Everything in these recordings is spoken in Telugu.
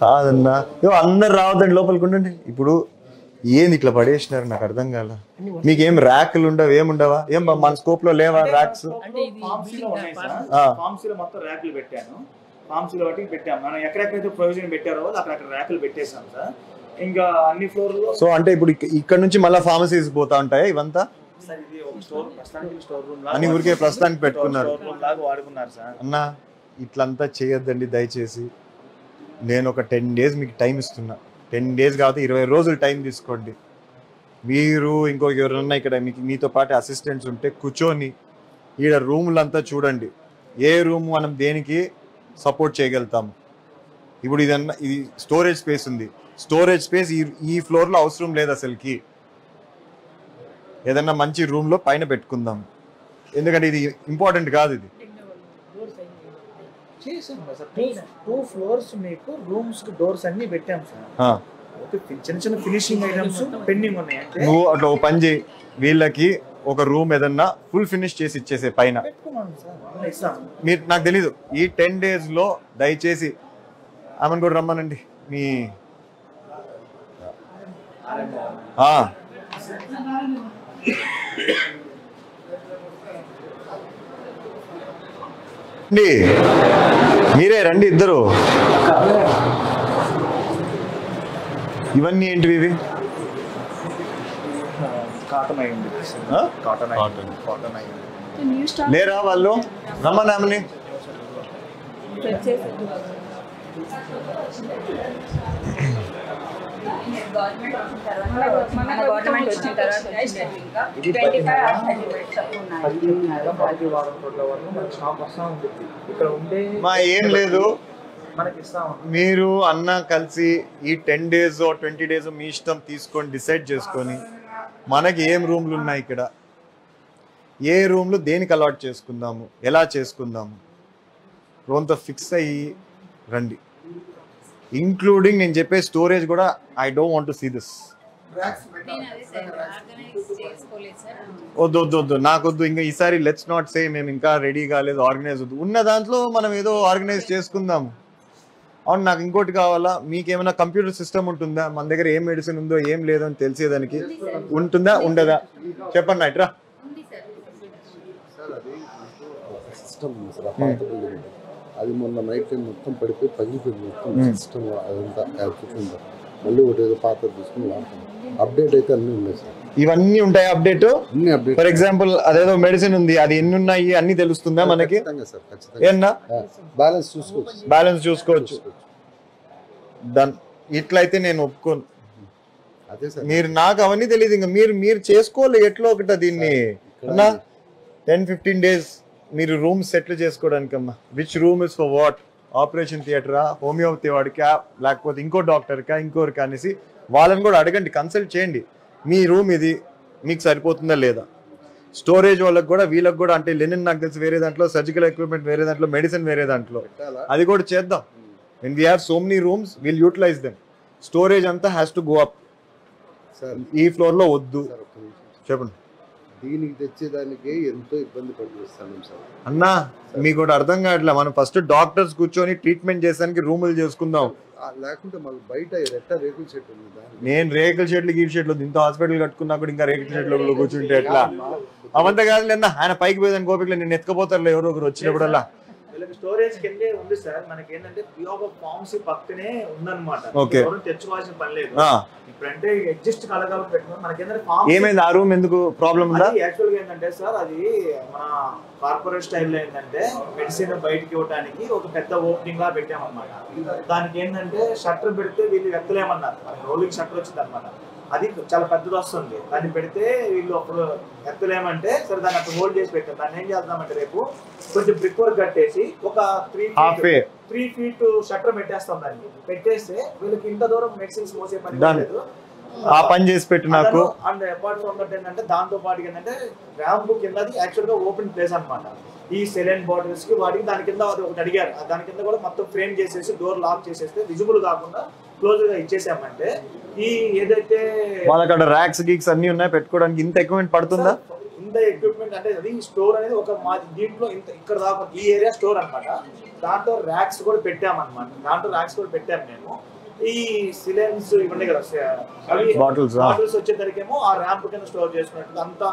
కాదన్నా అందరు రావద్దండి లోపలికి ఉండండి. ఇప్పుడు ఏంది ఇట్లా పడేసినారు నాకు అర్థం కాల. మీకేం ర్యాక్లు ఉండవు ఏముండవా? ఏం మన స్కోప్ లో లేవా ర్యాక్స్? మొత్తం ర్యాక్లు పెట్టాను. ఫార్మసీలో బట్టి పెట్టాము. మనం ఎక్కడెక్కడైతే ప్రొవిజన్ పెట్టారో అక్కడ ర్యాక్లు పెట్టేసాం సార్. ఇంకా అన్ని ఫ్లోర్లో. సో అంటే ఇప్పుడు ఇక్కడ నుంచి మళ్ళీ ఫార్మసీస్ పోతా ఉంటాయా ఇవంతా? అని ఊరికే ప్రస్తుతానికి పెట్టుకున్నారు అన్న. ఇట్లంతా చేయొద్దండి దయచేసి. నేను ఒక 10 days మీకు టైం ఇస్తున్నా. 10 days కాబట్టి 20 రోజులు టైం తీసుకోండి. మీరు ఎవరన్నా ఇక్కడ మీతో పాటు అసిస్టెంట్స్ ఉంటే కూర్చొని ఈడ రూములంతా చూడండి. ఏ రూమ్ మనం దేనికి సపోర్ట్ చేయగలుగుతాము. ఇప్పుడు ఇది స్టోరేజ్ స్పేస్ ఉంది. స్టోరేజ్ స్పేస్ ఈ ఫ్లోర్లో అవసరం లేదు అసలుకి. ఏదన్నా మంచి రూమ్లో పైన పెట్టుకుందాం. ఎందుకంటే ఇది ఇంపార్టెంట్ కాదు. ఇది 2 floors మీకు రూమ్స్ కి డోర్స్ అన్ని పెట్టాం సార్. చిన్న చిన్న ఫినిషింగ్ ఐటమ్స్ పెండింగ్ ఉన్నాయి. అంటే నువ్వు అట్లా పని చేయి, వీళ్ళకి ఒక రూమ్ ఏదన్నా ఫుల్ ఫినిష్ చేసి ఇచ్చేసే పైన. మీరు నాకు తెలీదు ఈ 10 days లో దయచేసి ఆమెను కూడా రమ్మనండి. మీ మీరే రండి ఇద్దరు. ఇవన్నీ ఏంటివి? ఇవి కాటన్ అయింది. లేరా వాళ్ళు? రమ్మని మా ఏం లేదు. మీరు అన్న కలిసి ఈ 10 days 20 days మీ ఇష్టం తీసుకొని డిసైడ్ చేసుకొని మనకి ఏం రూమ్లు ఉన్నాయి ఇక్కడ, ఏ రూమ్లు దేనికి అలాట్ చేసుకుందాము, ఎలా చేసుకుందాము రోంత ఫిక్స్ అయ్యి రండి. ఇంక్లూడింగ్ నేను చెప్పే స్టోరేజ్ కూడా. I don't want to see this. వద్దు నాకొద్దు. ఇంకా ఈసారి లెట్స్ నాట్ సే మేము ఇంకా రెడీ కాలేదు, ఆర్గనైజ్ వద్దు. ఉన్న దాంట్లో మనం ఏదో ఆర్గనైజ్ చేసుకుందాము. అవును, నాకు ఇంకోటి కావాలా. మీకేమైనా కంప్యూటర్ సిస్టమ్ ఉంటుందా? మన దగ్గర ఏం మెడిసిన్ ఉందో ఏం లేదో అని తెలిసేదానికి ఉంటుందా ఉండదా చెప్పండి. నైట్రా అది మొన్న నైట్ టైం మొత్తం పడిపోయి పగిలిపోయింది మొత్తం సిస్టమ్. అదంతా మళ్ళీ ఒకటి ఏదో పాత తీసుకుని వాడతాం. అప్డేట్ అయితే అన్నీ ఉన్నాయి సార్. ఇవన్నీ ఉంటాయి అప్డేట్. అన్ని అప్డేట్. ఫర్ ఎగ్జాంపుల్ అదేదో మెడిసిన్ ఉంది, అది ఎన్ని ఉన్నాయి అన్ని తెలుస్తుందా మనకి? ఏనా బ్యాలెన్స్ చూసుకోవచ్చు. డన్. ఇట్లయితే నేను ఒప్పుకోను. మీరు నాకు అవన్నీ తెలియదు. ఇంకా మీరు చేసుకోవాలి ఎట్లా ఒకట దీన్ని అన్నా. 10-15 days మీరు రూమ్ సెటిల్ చేసుకోవడానికి అమ్మా. Which room is for what? Operation థియేటరా, హోమియోపతి వాడికా, లేకపోతే ఇంకో డాక్టర్కా, ఇంకోరికా అనేసి వాళ్ళని కూడా అడగండి, కన్సల్ట్ చేయండి. మీ రూమ్ ఇది మీకు సరిపోతుందా లేదా? స్టోరేజ్ వాళ్ళకి కూడా వీళ్ళకి కూడా. అంటే లెనిన్ నాకు తెలిసి వేరే దాంట్లో, సర్జికల్ ఎక్విప్మెంట్ వేరే దాంట్లో, మెడిసిన్ వేరే దాంట్లో. అది కూడా చేద్దాం. when we have so many rooms we'll utilize them. Storage anta has to go up. ఈ ఫ్లోర్ లో వద్దు. చెప్పండి. దీనికి తెచ్చేదానికి ఎంతో ఇబ్బంది పడుతున్నాం సార్. అన్నా మీకు కూడా అర్థం కావట్లే. మనం ఫస్ట్ డాక్టర్స్ కూర్చొని ట్రీట్మెంట్ చేసానికి రూములు చేసుకుందాం. లేకుంటే మాకు బయట రేకుల షెడ్ ఉంది. నేను రేకుల షెడ్లు గీర్ షెడ్లు ఇంత హాస్పిటల్ కట్టుకున్నా కూడా ఇంకా రేకుల షెడ్లో కూర్చుంటే ఎట్లా? అవంతా కాదు లేదా, ఆయన పైకి పోయేదాన్ని గోపికలు నేను ఎత్తుకపోతారు ఎవరో ఒకరు వచ్చినప్పుడల్లా. స్టోరేజ్ కిందే ఉంది సార్. మనకి ఏంటంటే పియోగా ఫార్మసీ పక్కనే ఉందన్నమాట. తెచ్చుకోవాల్సిన పని లేదు. ఇప్పుడంటే ఎగ్జిస్ట్ కలగాలి పెట్టుకున్నాం. మనకి ఏంటంటే ఏమైంది ఆ రూమ్ ఎందుకు ప్రాబ్లం ఉందా? యాక్చువల్ గా ఏంటంటే సార్, అది మన కార్పొరేట్ స్టైల్లో ఏంటంటే మెడిసిన్ బయటకి ఇవ్వడానికి ఒక పెద్ద ఓపెనింగ్ లా పెట్టామన్నమాట. దానికి ఏంటంటే షట్టర్ పెడితే వీళ్ళు ఎత్తలేమన్నారు. రోలింగ్ షట్టర్ వచ్చింది అనమాట. అది చాలా పెద్దది వస్తుంది. దాన్ని పెడితే వీళ్ళు అప్పుడు ఎత్తలేమంటే సరే దాన్ని అక్కడ హోల్డ్ చేసి పెట్టాం. దాన్ని ఏం చేద్దామంటే రేపు కొంచెం బ్రిక్ వర్క్ కట్టేసి ఒక 3 feet షట్టర్ పెట్టేస్తాం. దాన్ని పెట్టేస్తే వీళ్ళకి ఇంత దూరం మెడిసిన్స్ మోసే పని లేదు. ఆ పని చేసి పెట్టు నాకు. అండ్ అపార్ట్ ఫ్రమ్ దట్ ఏంటంటే దాంతో పాటు ఏంటంటే ర్యాంప్ కింద యాక్చువల్ గా ఓపెన్ ప్లేస్ అనమాట. ఈ సెలైన్ బాటిల్స్ కి వాటికి దాని కింద అది ఒకటి అడిగారు. దాని కింద కూడా మొత్తం ఫ్రేమ్ చేసేసి డోర్ లాక్ చేసేస్తే విజిబుల్ కాకుండా క్లోజ్ గా ఇచ్చేసామంటే ఈ ఏదైతే వాళ్ళకి ర్యాక్స్ గీక్స్ అన్ని ఉన్నాయి పెట్టుకోవడానికి ఇంత ఎక్విప్మెంట్ పడుతుందా? ఇంత ఎక్విప్మెంట్ అంటే అది స్టోర్ అనేది ఒక మా దీంట్లో ఇంత ఇక్కడ దాకా ఈ ఏరియా స్టోర్ అన్నమాట. దాంట్లో ర్యాక్స్ కూడా పెట్టామన్నమాట. మేము ఈ సిలిండర్స్ ఇవన్నీ కదా అవి బాటిల్స్ వచ్చేసరికేమో ఆ ర్యాంప్ కింద స్టోర్ చేసుకున్నట్టు అంతా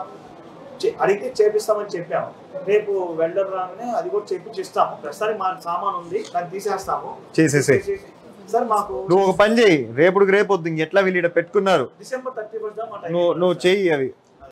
అడిగితే చేపిస్తామని చెప్పాము. రేపు వెల్డర్ రాగానే అది కూడా చేపిస్తాము. ప్రస్తుతానికి మా సామాన్ ఉంది, దాన్ని తీసేస్తాము. సార్ మాకు నువ్వు ఒక పని చేయి, రేపు వద్దు, ఎట్లా వీళ్ళు పెట్టుకున్నారు December 31 నువ్వు చెయ్యి అవి